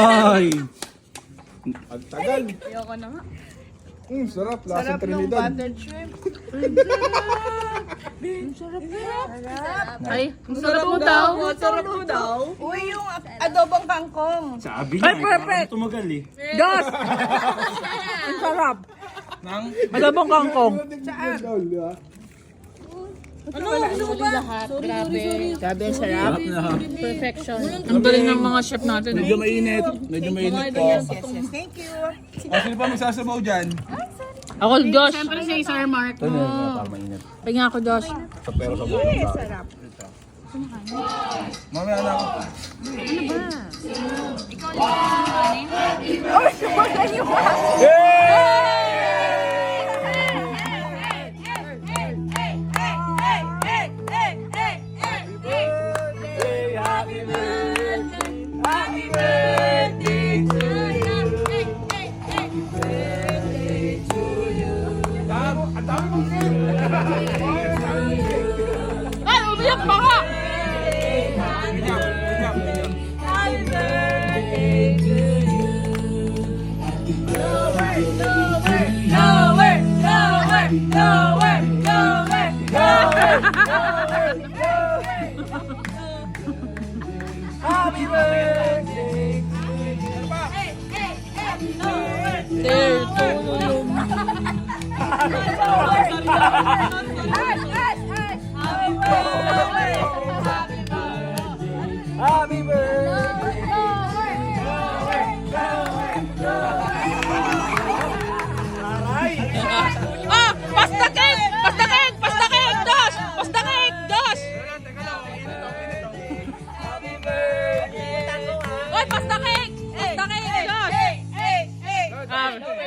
Ay! Ang tagal. Ayoko na nga. Sarap. Lasang Sarap ng Trinidad. buttered shrimp. Ang sarap na. Ay, ang sarap mo daw. Ang sarap mo daw. Uy, yung adobong kangkong. Sabi niya, perfect! Tumagal eh. Diyos! Ang sarap. Adobong kangkong. Ano lahat? Grabe. Grabe, ang sarap. Perfection. Ang galing ng mga chef natin. Medyo mainit. Medyo mainit po. Thank you. Sino pa magsasabaw dyan? Ako, Josh. Siyempre si Sir Mark. Mainit. Pahinga ako, Josh. Pero sa buong sarap. Mamaya na ako. Ay, umiyak pa nga! Happy birthday! Ah! Pasta cake! Pasta cake! Pasta cake! Josh! Pasta cake! Josh! Oy, pasta cake! Pasta cake! Josh! Ah.